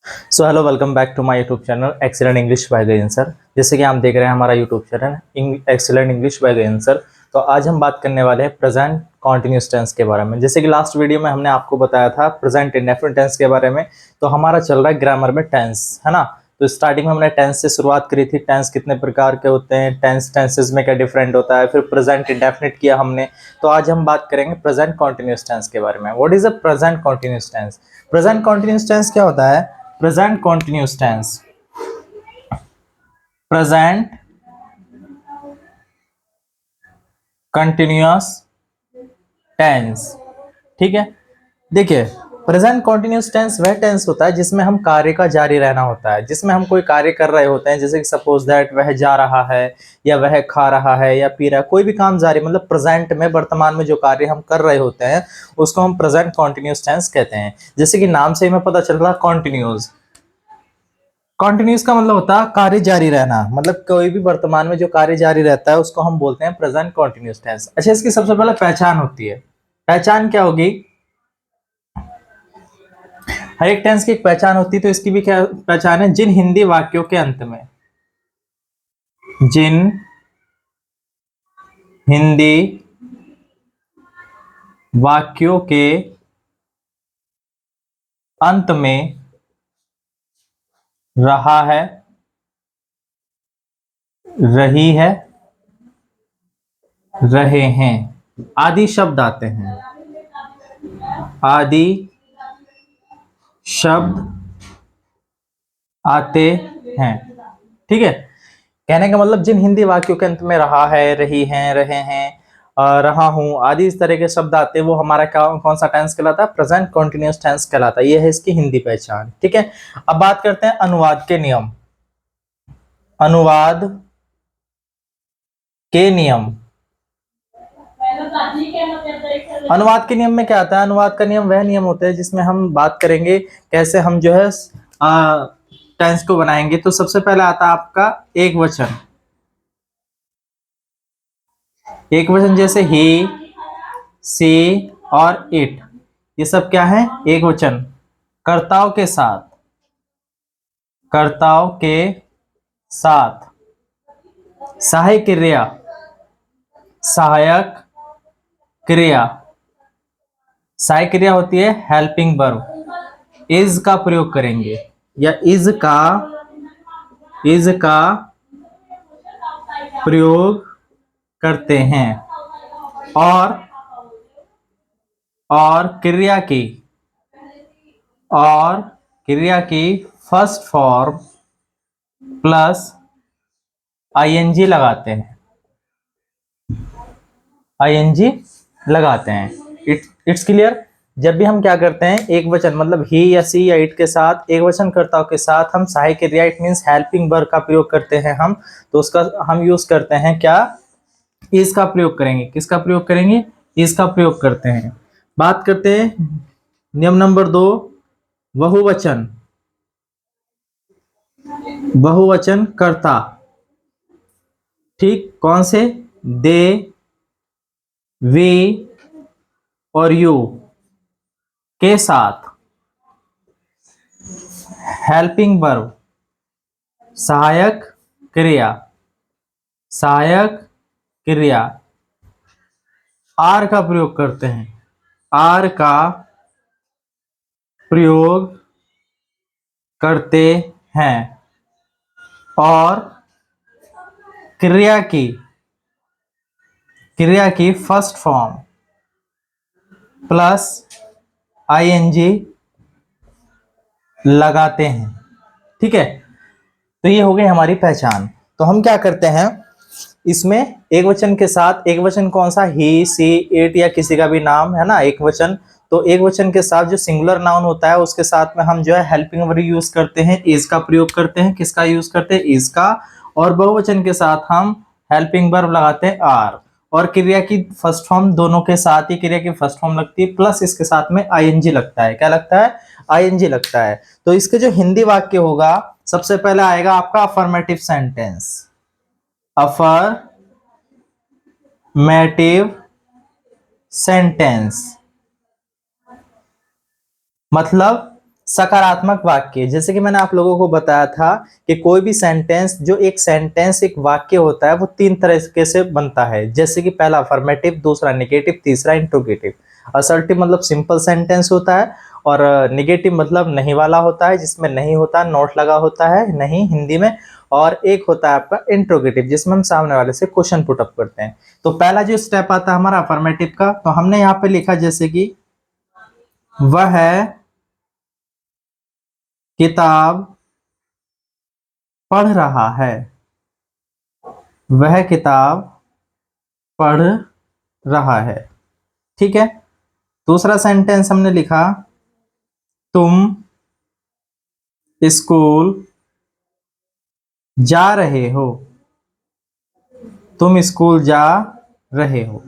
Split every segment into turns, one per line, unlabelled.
So hello, welcome back to my YouTube channel Excellent English by Gagan sir. जैसे कि आप देख रहे हैं हमारा YouTube channel Excellent English by Gagan sir. तो आज हम बात करने वाले हैं प्रेजेंट कॉन्टिन्यूस टेंस के बारे में। जैसे कि लास्ट वीडियो में हमने आपको बताया था प्रेजेंट इंडेफिनिट टेंस के बारे में। तो हमारा चल रहा है ग्रामर में टेंस, है ना। तो स्टार्टिंग में हमने टेंस से शुरुआत करी थी, टेंस कितने प्रकार के होते हैं, टेंसेस में क्या डिफरेंट होता है, फिर प्रेजेंट इंडेफिनिट किया हमने। तो आज हम बात करेंगे प्रेजेंट कॉन्टिन्यूस टेंस के बारे में। What is a present continuous tense? Present continuous tense क्या होता है? present continuous tense, present continuous tense। ठीक है, देखिए, प्रेजेंट कॉन्टिन्यूस टेंस वह टेंस होता है जिसमें हम कार्य का जारी रहना होता है, जिसमें हम कोई कार्य कर रहे होते हैं। जैसे कि सपोज दैट वह जा रहा है, या वह खा रहा है, या पी रहा है, कोई भी काम जारी, मतलब प्रेजेंट में, वर्तमान में जो कार्य हम कर रहे होते हैं उसको हम प्रेजेंट कॉन्टिन्यूस टेंस कहते हैं। जैसे कि नाम से ही हमें पता चल रहा है कॉन्टिन्यूस। कॉन्टिन्यूस का मतलब होता है कार्य जारी रहना, मतलब कोई भी वर्तमान में जो कार्य जारी रहता है उसको हम बोलते हैं प्रेजेंट कॉन्टिन्यूस टेंस। अच्छा, इसकी सबसे पहले पहचान होती है। पहचान क्या होगी? हर एक टेंस की एक पहचान होती है, तो इसकी भी क्या पहचान है? जिन हिंदी वाक्यों के अंत में, जिन हिंदी वाक्यों के अंत में रहा है, रही है, रहे हैं आदि शब्द आते हैं। आदि शब्द आते हैं। ठीक है, कहने का मतलब जिन हिंदी वाक्यों के अंत में रहा है, रही हैं, रहे हैं, रहा हूं आदि इस तरह के शब्द आते हैं, वो हमारा कौन सा टेंस कहलाता है? प्रेजेंट कॉन्टिन्यूस टेंस कहलाता है। ये है इसकी हिंदी पहचान। ठीक है, अब बात करते हैं अनुवाद के नियम। अनुवाद के नियम, अनुवाद के नियम में क्या आता है? अनुवाद का नियम वह नियम होते हैं जिसमें हम बात करेंगे कैसे हम जो है टेंस को बनाएंगे। तो सबसे पहले आता है आपका एक वचन। एक वचन जैसे ही, सी और इट, ये सब क्या है? एक वचन। कर्ताओं के साथ, कर्ताओं के साथ। सहायक क्रिया, सहायक क्रिया, सहायक क्रिया होती है हेल्पिंग वर्ब। इज का प्रयोग करेंगे, या इज का प्रयोग करते हैं। और और क्रिया की और क्रिया की फर्स्ट फॉर्म प्लस आईएनजी लगाते हैं, आईएनजी लगाते हैं। It's clear. जब भी हम क्या करते हैं, एक वचन मतलब ही या सी या इट के साथ, एक वचन कर्ताओं के साथ हम सहायक क्रिया, इट मींस हेल्पिंग वर्ब का प्रयोग करते हैं हम, तो उसका हम यूज करते हैं क्या? इज का प्रयोग करेंगे। किसका प्रयोग करेंगे? इज का प्रयोग करते हैं। बात करते हैं नियम नंबर 2, बहुवचन। बहुवचन कर्ता, ठीक, कौन से? दे, वी और यू के साथ हेल्पिंग वर्ब, सहायक क्रिया, सहायक क्रिया आर का प्रयोग करते हैं। आर का प्रयोग करते हैं। और क्रिया की फर्स्ट फॉर्म प्लस आईएनजी लगाते हैं। ठीक है, तो ये हो गई हमारी पहचान। तो हम क्या करते हैं इसमें, एक वचन के साथ, एक वचन कौन सा? ही, सी, इट या किसी का भी नाम, है ना, एक वचन। तो एक वचन के साथ जो सिंगुलर नाउन होता है उसके साथ में हम जो है हेल्पिंग वर्ब यूज करते हैं, इज का प्रयोग करते हैं। किसका यूज करते हैं? इज का। और बहुवचन के साथ हम हेल्पिंग वर्ब लगाते हैं आर। और क्रिया की फर्स्ट फॉर्म, दोनों के साथ ही क्रिया की फर्स्ट फॉर्म लगती है, प्लस इसके साथ में आईएनजी लगता है। क्या लगता है? आईएनजी लगता है। तो इसके जो हिंदी वाक्य होगा, सबसे पहले आएगा आपका अफर्मेटिव सेंटेंस। अफर्मेटिव सेंटेंस मतलब सकारात्मक वाक्य, जैसे कि मैंने आप लोगों को बताया था कि कोई भी सेंटेंस, जो एक सेंटेंस एक वाक्य होता है, वो 3 तरीके से बनता है। जैसे कि पहला अफर्मेटिव, दूसरा नेगेटिव, तीसरा इंट्रोगेटिव। असर्टिव मतलब सिंपल सेंटेंस होता है, और नेगेटिव मतलब नहीं वाला होता है, जिसमें नहीं होता, नोट लगा होता है नहीं हिंदी में। और एक होता है आपका इंट्रोगेटिव, जिसमें हम सामने वाले से क्वेश्चन पुट अप करते हैं। तो पहला जो स्टेप आता है हमारा अफर्मेटिव का, तो हमने यहाँ पे लिखा जैसे कि वह किताब पढ़ रहा है, वह किताब पढ़ रहा है। ठीक है। दूसरा सेंटेंस हमने लिखा, तुम स्कूल जा रहे हो, तुम स्कूल जा रहे हो।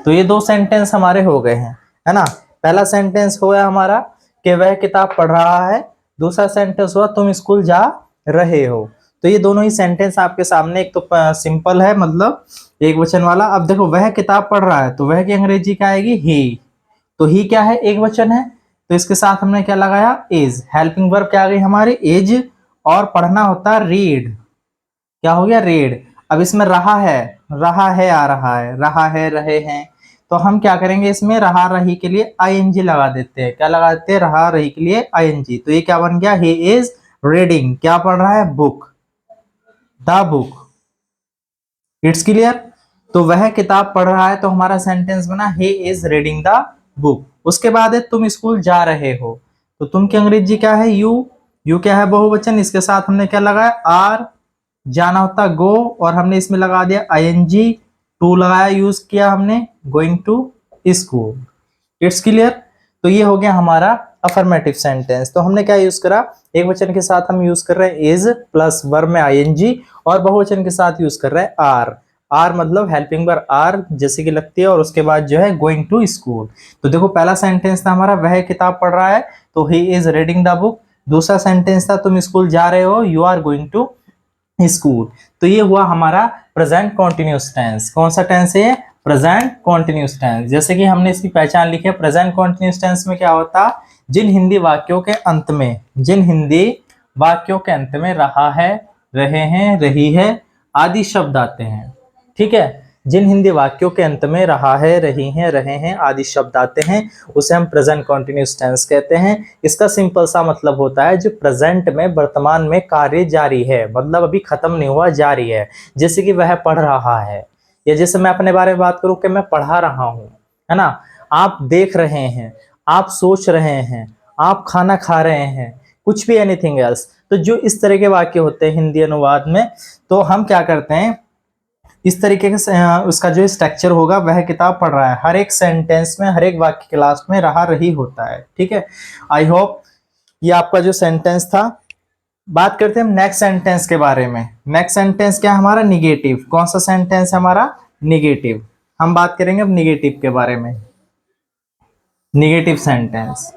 तो ये 2 सेंटेंस हमारे हो गए हैं, है ना। पहला सेंटेंस हो गया हमारा कि वह किताब पढ़ रहा है, दूसरा सेंटेंस हुआ तुम स्कूल जा रहे हो। तो ये दोनों ही सेंटेंस आपके सामने, एक तो सिंपल है मतलब एक वचन वाला। अब देखो वह किताब पढ़ रहा है, तो वह की अंग्रेजी क्या आएगी, ही। तो ही क्या है, एक वचन है, तो इसके साथ हमने क्या लगाया, इज। हेल्पिंग वर्ब क्या आ गई हमारी, इज। और पढ़ना होता है रीड, क्या हो गया, रीड। अब इसमें रहा है आ रहा है, रहा है रहे हैं, तो हम क्या करेंगे, इसमें रहा रही के लिए आईएनजी लगा देते हैं। क्या लगा देते हैं, रहा रही के लिए आईएनजी। तो ये क्या बन गया, ही इज रीडिंग, क्या पढ़ रहा है, book, the book. It's clear. तो वह किताब पढ़ रहा है, तो हमारा सेंटेंस बना ही इज रीडिंग द बुक। उसके बाद है तुम स्कूल जा रहे हो, तो तुम की अंग्रेजी क्या है, यू। यू क्या है, बहुवचन, इसके साथ हमने क्या लगाया, आर। जाना होता गो, और हमने इसमें लगा दिया आईएनजी, टू लगाया, यूज किया हमने, going to school. It's clear. तो ये हो गया हमारा अफर्मेटिव सेंटेंस। तो हमने क्या यूज करा, एक वचन के साथ हम यूज कर रहे हैं इज प्लस वर्ब में आईएनजी, और बहुवचन के साथ यूज कर रहे हैं आर। आर मतलब हेल्पिंग वर्ब आर जैसे कि लगती है, और उसके बाद जो है गोइंग टू स्कूल। तो देखो पहला सेंटेंस था हमारा वह किताब पढ़ रहा है, तो he is reading the book. दूसरा सेंटेंस था तुम स्कूल जा रहे हो, you are going to school. तो ये हुआ हमारा प्रेजेंट कॉन्टिन्यूस टेंस। कौन सा टेंस है, प्रेजेंट कॉन्टिन्यूस टेंस। जैसे कि हमने इसकी पहचान लिखी है, प्रेजेंट कॉन्टिन्यूस टेंस में क्या होता, जिन हिंदी वाक्यों के अंत में, जिन हिंदी वाक्यों के अंत में रहा है, रहे हैं, रही है आदि शब्द आते हैं। ठीक है। जिन हिंदी वाक्यों के अंत में रहा है, रही हैं, रहे हैं आदि शब्द आते हैं, उसे हम प्रेजेंट कॉन्टिन्यूस टेंस कहते हैं। इसका सिंपल सा मतलब होता है जो प्रेजेंट में, वर्तमान में कार्य जारी है, मतलब अभी खत्म नहीं हुआ, जारी है। जैसे कि वह पढ़ रहा है, या जैसे मैं अपने बारे में बात करूं कि मैं पढ़ा रहा हूं, है ना। आप देख रहे हैं, आप सोच रहे हैं, आप खाना खा रहे हैं, कुछ भी, एनीथिंग एल्स। तो जो इस तरह के वाक्य होते हैं हिंदी अनुवाद में, तो हम क्या करते हैं, इस तरीके से उसका जो स्ट्रक्चर होगा, वह किताब पढ़ रहा है, हर एक सेंटेंस में, हर एक वाक्य के लास्ट में रहा रही होता है। ठीक है। आई होप ये आपका जो सेंटेंस था। बात करते हैं हम नेक्स्ट सेंटेंस के बारे में। नेक्स्ट सेंटेंस क्या है हमारा, निगेटिव। कौन सा सेंटेंस है हमारा, निगेटिव। हम बात करेंगे अब निगेटिव के बारे में। निगेटिव सेंटेंस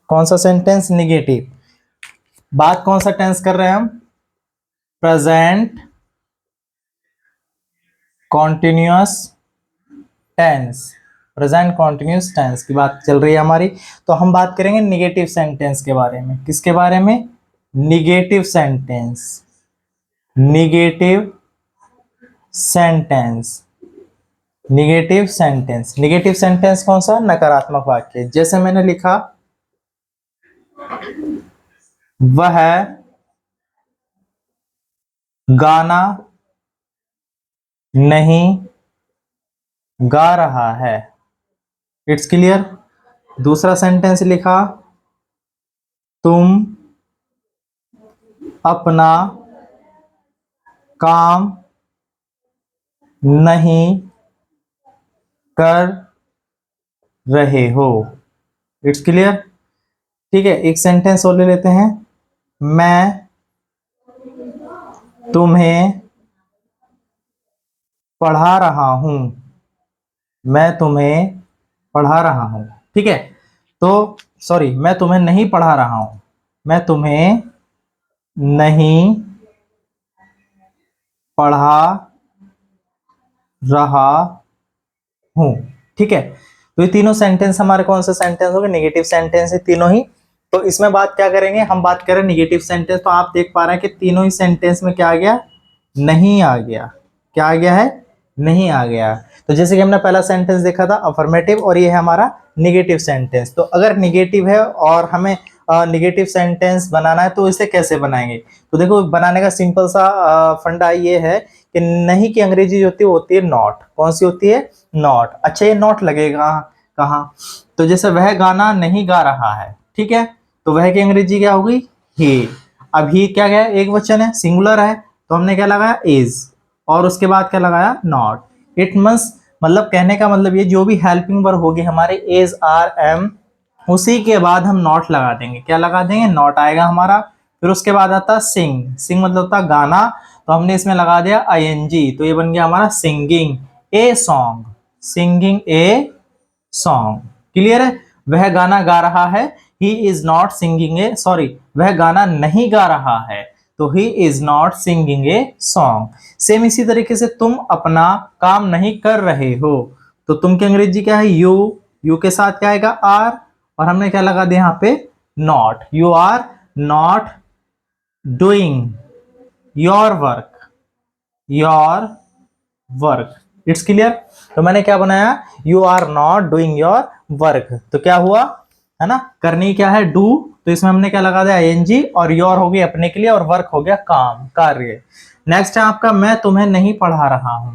कौन सा सेंटेंस, निगेटिव। बात कौन सा टेंस कर रहे हैं हम, present continuous tense. Present continuous tense की बात चल रही है हमारी। तो हम बात करेंगे निगेटिव सेंटेंस के बारे में। किसके बारे में, negative sentence. Negative sentence, negative sentence. Negative sentence कौन सा, नकारात्मक वाक्य। जैसे मैंने लिखा, वह गाना नहीं गा रहा है। It's clear. दूसरा सेंटेंस लिखा, तुम अपना काम नहीं कर रहे हो। It's clear. ठीक है। एक सेंटेंस और ले लेते हैं, मैं तुम्हें पढ़ा रहा हूं, मैं तुम्हें पढ़ा रहा हूं। ठीक है। तो सॉरी, मैं तुम्हें नहीं पढ़ा रहा हूं, मैं तुम्हें नहीं पढ़ा रहा हूं। ठीक है। तो ये तीनों सेंटेंस हमारे कौन से सेंटेंस हो गए, नेगेटिव सेंटेंस है तीनों ही। तो इसमें बात क्या करेंगे, हम बात करें नेगेटिव सेंटेंस। तो आप देख पा रहे हैं कि तीनों ही सेंटेंस में क्या आ गया, नहीं आ गया। क्या आ गया है, नहीं आ गया। तो जैसे कि हमने पहला सेंटेंस देखा था अफर्मेटिव, और ये है हमारा नेगेटिव सेंटेंस। तो अगर नेगेटिव है और हमें नेगेटिव सेंटेंस बनाना है तो इसे कैसे बनाएंगे। तो देखो बनाने का सिंपल सा फंडा ये है कि नहीं की अंग्रेजी जो होती है नॉट। कौन सी होती है, नॉट। अच्छा ये नॉट लगेगा कहाँ, तो जैसे वह गाना नहीं गा रहा है, ठीक है, तो वह की अंग्रेजी क्या होगी, ही। अब ही क्या गया, एक वचन है, सिंगुलर है, तो हमने क्या लगाया, इज, और उसके बाद क्या लगाया, नॉट। इट मस्ट, मतलब कहने का मतलब ये जो भी हेल्पिंग वर्ब होगी हमारे इज, आर, एम, उसी के बाद हम नॉट लगा देंगे। क्या लगा देंगे, नॉट आएगा हमारा। फिर उसके बाद आता सिंग, सिंग मतलब होता गाना, तो हमने इसमें लगा दिया आईएनजी, तो ये बन गया हमारा singing a song, singing a song. Clear है, वह गाना गा रहा है, ही is not singing A, sorry, वह गाना नहीं गा रहा है, तो he is not singing a song. Same इसी तरीके से तुम अपना काम नहीं कर रहे हो, तो तुम की अंग्रेजी क्या है, यू, यू के साथ क्या आएगा, आर, और हमने क्या लगा दिया यहाँ पे, not. You are not doing your work, your work. It's clear. तो मैंने क्या बनाया, you are not doing your work, तो क्या हुआ, है ना, करनी क्या है, डू, तो इसमें हमने क्या लगा दिया, आईएनजी, और योर हो गया अपने के लिए, और वर्क हो गया काम, कार्य। नेक्स्ट है आपका, मैं तुम्हें नहीं पढ़ा रहा हूं,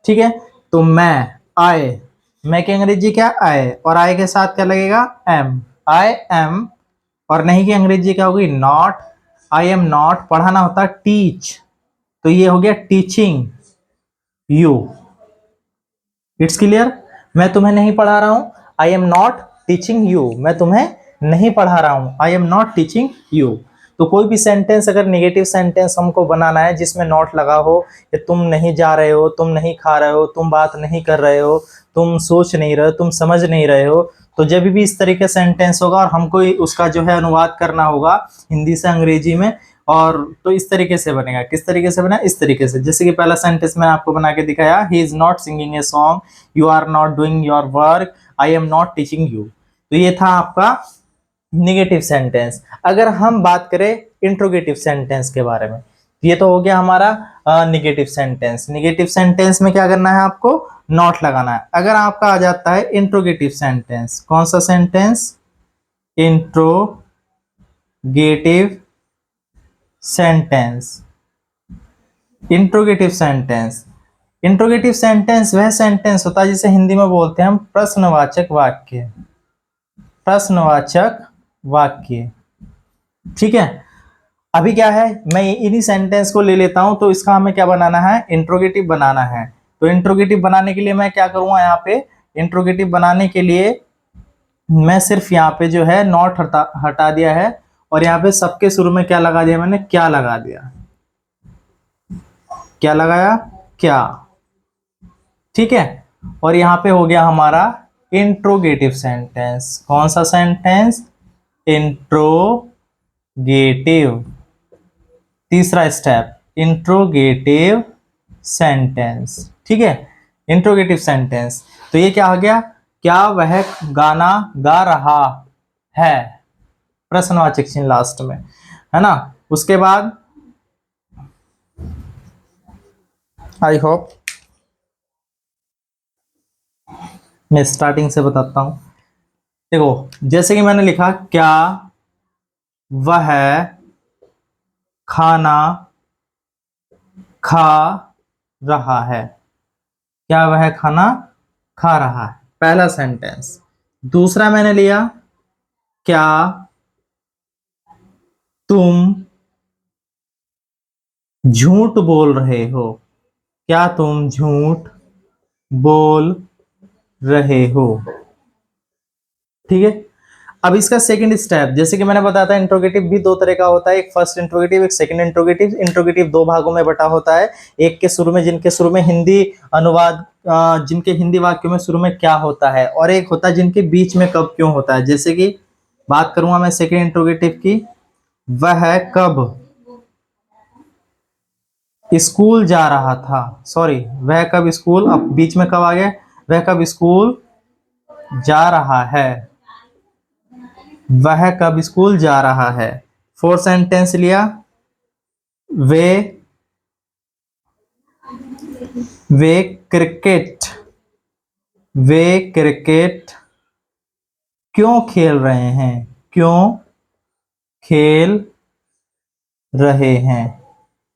ठीक है, तो मैं, आई, मैं की अंग्रेजी क्या, आई, और आई के साथ क्या लगेगा, एम, आई एम, और नहीं की अंग्रेजी क्या होगी, नॉट, आई एम नॉट, पढ़ाना होता है टीच, तो ये हो गया टीचिंग यू। इट्स क्लियर, मैं तुम्हें नहीं पढ़ा रहा हूं, आई एम नॉट टीचिंग यू, मैं तुम्हें नहीं पढ़ा रहा हूं, आई एम नॉट टीचिंग यू। तो कोई भी सेंटेंस अगर नेगेटिव सेंटेंस हमको बनाना है जिसमें नॉट लगा हो, कि तुम नहीं जा रहे हो, तुम नहीं खा रहे हो, तुम बात नहीं कर रहे हो, तुम सोच नहीं रहे हो, तुम समझ नहीं रहे हो, तो जब भी इस तरीके सेंटेंस होगा और हमको उसका जो है अनुवाद करना होगा हिंदी से अंग्रेजी में, और तो इस तरीके से बनेगा। किस तरीके से बना, इस तरीके से, जैसे कि पहला सेंटेंस मैंने आपको बना के दिखाया, he is not singing a song, you are not doing your work, I am not teaching you. तो ये था आपका निगेटिव सेंटेंस। अगर हम बात करें इंट्रोगेटिव सेंटेंस के बारे में, ये तो हो गया हमारा निगेटिव सेंटेंस। निगेटिव सेंटेंस में क्या करना है, आपको नॉट लगाना है। अगर आपका आ जाता है इंट्रोगेटिव सेंटेंस, कौन सा sentence, interrogative sentence. Interrogative sentence, interrogative sentence वह सेंटेंस होता है जिसे हिंदी में बोलते हैं हम प्रश्नवाचक वाक्य, प्रश्नवाचक वाक्य, ठीक है। अभी क्या है, मैं इन्हीं सेंटेंस को ले लेता हूं, तो इसका हमें क्या बनाना है, इंट्रोगेटिव बनाना है। तो इंट्रोगेटिव बनाने के लिए मैं क्या करूंगा, यहाँ पे इंट्रोगेटिव बनाने के लिए मैं सिर्फ यहाँ पे जो है नॉट हटा दिया है, और यहाँ पे सबके शुरू में क्या लगा दिया, मैंने क्या लगा दिया, क्या लगाया, क्या, ठीक है। और यहां पे हो गया हमारा इंट्रोगेटिव सेंटेंस। कौन सा सेंटेंस, इंट्रोगेटिव। तीसरा स्टेप, इंट्रोगेटिव सेंटेंस, ठीक है, इंट्रोगेटिव सेंटेंस। तो ये क्या हो गया, क्या वह गाना गा रहा है, प्रश्नवाचक चिन्ह लास्ट में, है ना। उसके बाद आई होप मैं स्टार्टिंग से बताता हूं। देखो जैसे कि मैंने लिखा, क्या वह खाना खा रहा है, क्या वह खाना खा रहा है, पहला सेंटेंस। दूसरा मैंने लिया, क्या तुम झूठ बोल रहे हो, क्या तुम झूठ बोल रहे हो, ठीक है। अब इसका सेकंड स्टेप, जैसे कि मैंने बताया था इंट्रोगेटिव भी दो तरह का होता है, एक फर्स्ट इंट्रोगेटिव, एक सेकंड इंट्रोगेटिव। इंट्रोगेटिव दो भागों में बटा होता है, एक के शुरू में, जिनके शुरू में हिंदी अनुवाद, जिनके हिंदी वाक्यों में शुरू में क्या होता है, और एक होता है जिनके बीच में कब क्यों होता है। जैसे कि बात करूंगा मैं सेकंड इंट्रोगेटिव की, वह कब स्कूल जा रहा था, सॉरी, वह कब स्कूल, अब बीच में कब आ गया, वह कब स्कूल जा रहा है, वह कब स्कूल जा रहा है। फोर्थ सेंटेंस लिया, वे वे क्रिकेट वे क्रिकेट क्यों खेल रहे हैं, क्यों खेल रहे हैं।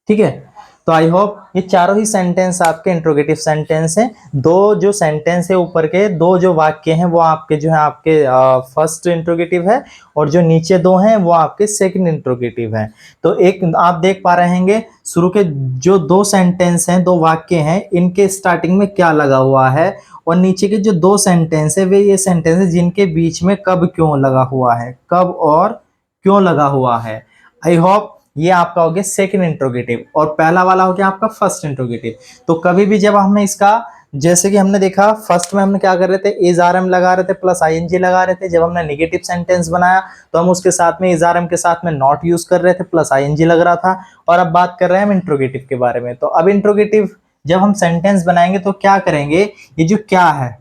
ठीक है, तो आई होप ये चारों ही सेंटेंस आपके इंट्रोगेटिव सेंटेंस हैं। दो जो सेंटेंस है ऊपर के, दो जो वाक्य हैं वो आपके जो है आपके फर्स्ट इंट्रोगेटिव है, और जो नीचे दो हैं वो आपके सेकंड इंट्रोगेटिव है। तो एक आप देख पा रहे होंगे शुरू के जो दो सेंटेंस हैं, दो वाक्य हैं, इनके स्टार्टिंग में क्या लगा हुआ है, और नीचे के जो दो सेंटेंस है वे ये सेंटेंस है जिनके बीच में कब क्यों लगा हुआ है, कब और क्यों लगा हुआ है। आई होप ये आपका हो गया सेकंड इंट्रोगेटिव, और पहला वाला हो गया आपका फर्स्ट इंट्रोगेटिव। तो कभी भी जब हमें इसका, जैसे कि हमने देखा फर्स्ट में हमने क्या कर रहे थे, इज आर एम लगा रहे थे प्लस आईएनजी लगा रहे थे। जब हमने नेगेटिव सेंटेंस बनाया तो हम उसके साथ में इज आर एम के साथ में नॉट यूज कर रहे थे प्लस आईएनजी लग रहा था। और अब बात कर रहे हैं हम इंट्रोगेटिव के बारे में। तो अब इंट्रोगेटिव जब हम सेंटेंस बनाएंगे तो क्या करेंगे, ये जो क्या है,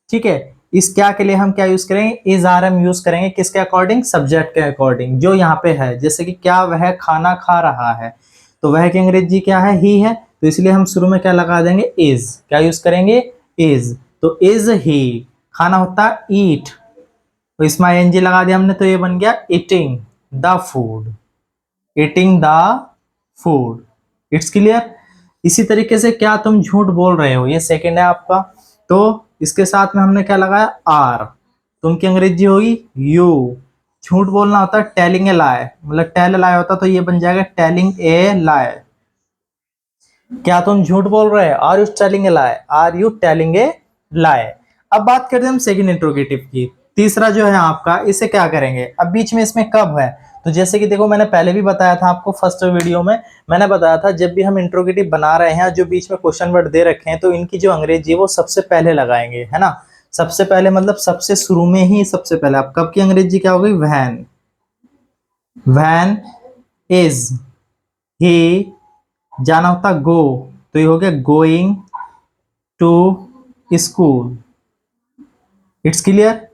ठीक है, इस क्या के लिए हम क्या यूज करेंगे, इज आर एम यूज करेंगे। किसके अकॉर्डिंग, सब्जेक्ट के अकॉर्डिंग जो यहाँ पे है। जैसे कि क्या वह खाना खा रहा है, तो वह की अंग्रेजी क्या है, ही है, तो इसलिए हम शुरू में क्या लगा देंगे, इज। क्या यूज करेंगे, इज। तो इज ही, खाना होता है ईट, तो इसमें आईएनजी लगा दिया हमने, तो ये बन गया eating the food, eating the food. It's clear. इसी तरीके से क्या तुम झूठ बोल रहे हो, ये सेकंड है आपका, तो इसके साथ में हमने क्या लगाया, आर। तुम की अंग्रेजी होगी यू। झूठ बोलना होता है टेलिंग ए लाई, मतलब टेल लाई होता, तो ये बन जाएगा टेलिंग ए लाई। क्या तुम झूठ बोल रहे हो, are you telling a lie, are you telling a lie. अब बात करते हैं हम सेकंड इंट्रोगेटिव की। तीसरा जो है आपका, इसे क्या करेंगे, अब बीच में इसमें कब है, तो जैसे कि देखो मैंने पहले भी बताया था आपको, फर्स्ट वीडियो में मैंने बताया था जब भी हम इंट्रोगेटिव बना रहे हैं, जो बीच में क्वेश्चन वर्ड दे रखे हैं, तो इनकी जो अंग्रेजी है वो सबसे पहले लगाएंगे, है ना। सबसे पहले मतलब सबसे शुरू में ही, सबसे पहले। अब कब की अंग्रेजी क्या हो गई, वैन, वैन इज ही, जाना होता गो, तो ये हो गया going to school. It's clear,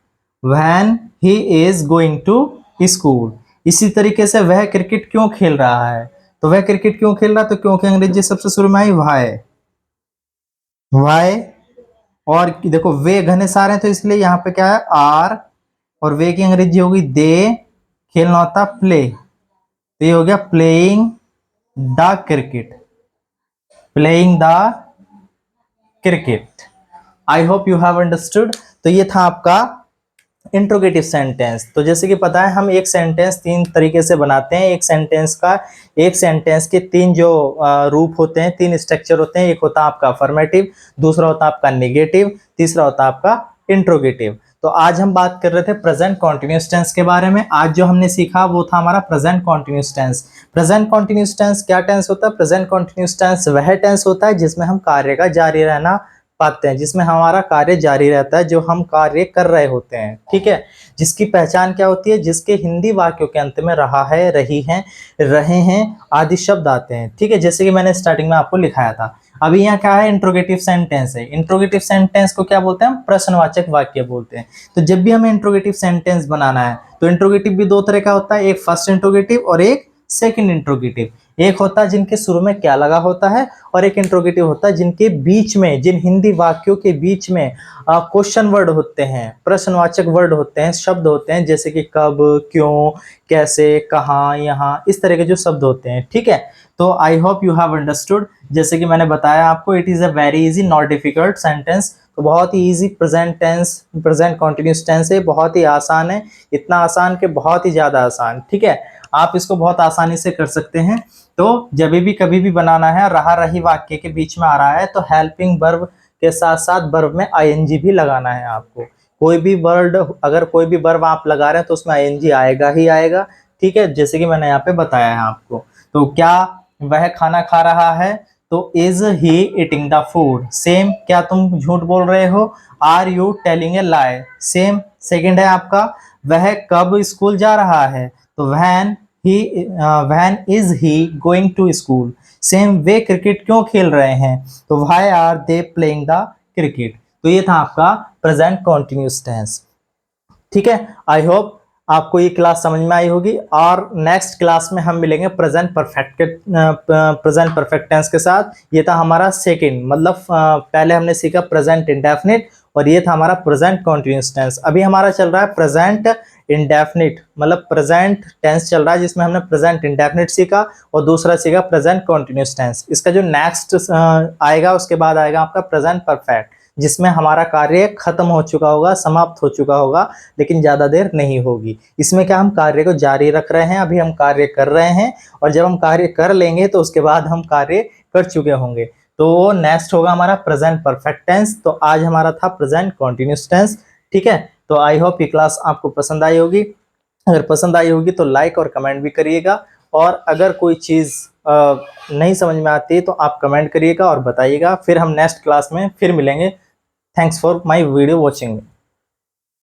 when he is going to school. इसी तरीके से वह क्रिकेट क्यों खेल रहा है, तो वह क्रिकेट क्यों खेल रहा है, तो क्योंकि अंग्रेजी सबसे शुरू में आई वाई, वाई। और देखो वे घने सारे हैं, तो इसलिए यहाँ पे क्या है, आर, और वे की अंग्रेजी होगी दे, खेलना होता प्ले, तो ये हो गया playing the cricket, playing the cricket. I hope you have understood. तो ये था आपका इंट्रोगेटिव सेंटेंस। तो जैसे कि पता है हम एक सेंटेंस तीन तरीके से बनाते हैं। एक सेंटेंस के तीन जो रूप होते हैं, तीन स्ट्रक्चर होते हैं। एक होता है आपका अफर्मेटिव, दूसरा होता है आपका नेगेटिव, तीसरा होता है आपका इंट्रोगेटिव। तो आज हम बात कर रहे थे प्रेजेंट कॉन्टिन्यूअस टेंस के बारे में। आज जो हमने सीखा वो था हमारा present continuous tense. Present continuous tense क्या टेंस होता है, प्रेजेंट कॉन्टिन्यूअस टेंस वह टेंस होता है जिसमें हम कार्य का जारी रहना पाते हैं, जिसमें हमारा कार्य जारी रहता है, जो हम कार्य कर रहे होते हैं, ठीक है। जिसकी पहचान क्या होती है, जिसके हिंदी वाक्यों के अंत में रहा है, रही है, रहे हैं आदि शब्द आते हैं, ठीक है। जैसे कि मैंने स्टार्टिंग में आपको लिखाया था। अभी यहाँ क्या है, इंट्रोगेटिव सेंटेंस है। इंट्रोगेटिव सेंटेंस को क्या बोलते हैं हम, प्रश्नवाचक वाक्य बोलते हैं। तो जब भी हमें इंट्रोगेटिव सेंटेंस बनाना है, तो इंट्रोगेटिव भी दो तरह का होता है, एक फर्स्ट इंट्रोगेटिव और एक सेकंड इंट्रोगेटिव। एक होता है जिनके शुरू में क्या लगा होता है, और एक इंट्रोगेटिव होता है जिनके बीच में, जिन हिंदी वाक्यों के बीच में क्वेश्चन वर्ड होते हैं, प्रश्नवाचक वर्ड होते हैं, शब्द होते हैं, जैसे कि कब, क्यों, कैसे, कहाँ, यहाँ, इस तरह के जो शब्द होते हैं, ठीक है। तो I hope you have understood. जैसे कि मैंने बताया आपको, it is a very easy not difficult sentence. तो बहुत ही easy present tense, present continuous tense है, बहुत ही आसान है, इतना आसान कि बहुत ही ज्यादा आसान, ठीक है। आप इसको बहुत आसानी से कर सकते हैं। तो जब भी कभी भी बनाना है, रहा रही वाक्य के बीच में आ रहा है, तो हेल्पिंग वर्ब के साथ साथ वर्ब में आईएनजी भी लगाना है आपको। कोई भी वर्ड, अगर कोई भी वर्ब आप लगा रहे हैं तो उसमें आईएनजी आएगा ही आएगा, ठीक है, जैसे कि मैंने यहाँ पे बताया है आपको। तो क्या वह खाना खा रहा है, तो is he eating the food. Same, क्या तुम झूठ बोल रहे हो, are you telling a lie. Same. Second है आपका, वह कब स्कूल जा रहा है, तो when is he going to school। Same. Way cricket क्यों खेल रहे हैं, तो why are they playing the cricket। तो ये था आपका प्रेजेंट कंटिन्यूअस टेंस। ठीक है, आई होप आपको ये क्लास समझ में आई होगी, और नेक्स्ट क्लास में हम मिलेंगे प्रेजेंट परफेक्ट टेंस के साथ। ये था हमारा सेकंड, मतलब पहले हमने सीखा प्रेजेंट इंडेफिनिट और ये था हमारा प्रेजेंट कंटीन्यूअस टेंस। अभी हमारा चल रहा है प्रेजेंट इंडेफिनिट, मतलब प्रेजेंट टेंस चल रहा है जिसमें हमने प्रेजेंट इंडेफिनिट सीखा और दूसरा सीखा प्रेजेंट कंटीन्यूअस टेंस। इसका जो नेक्स्ट आएगा उसके बाद आएगा आपका प्रेजेंट परफेक्ट, जिसमें हमारा कार्य खत्म हो चुका होगा, समाप्त हो चुका होगा, लेकिन ज्यादा देर नहीं होगी। इसमें क्या हम कार्य को जारी रख रहे हैं, अभी हम कार्य कर रहे हैं, और जब हम कार्य कर लेंगे तो उसके बाद हम कार्य कर चुके होंगे। तो नेक्स्ट होगा हमारा प्रेजेंट परफेक्ट टेंस। तो आज हमारा था प्रेजेंट कंटीन्यूअस टेंस। ठीक है, तो आई होप ये क्लास आपको पसंद आई होगी। अगर पसंद आई होगी तो लाइक और कमेंट भी करिएगा, और अगर कोई चीज नहीं समझ में आती तो आप कमेंट करिएगा और बताइएगा। फिर हम नेक्स्ट क्लास में फिर मिलेंगे। Thanks for my video watching.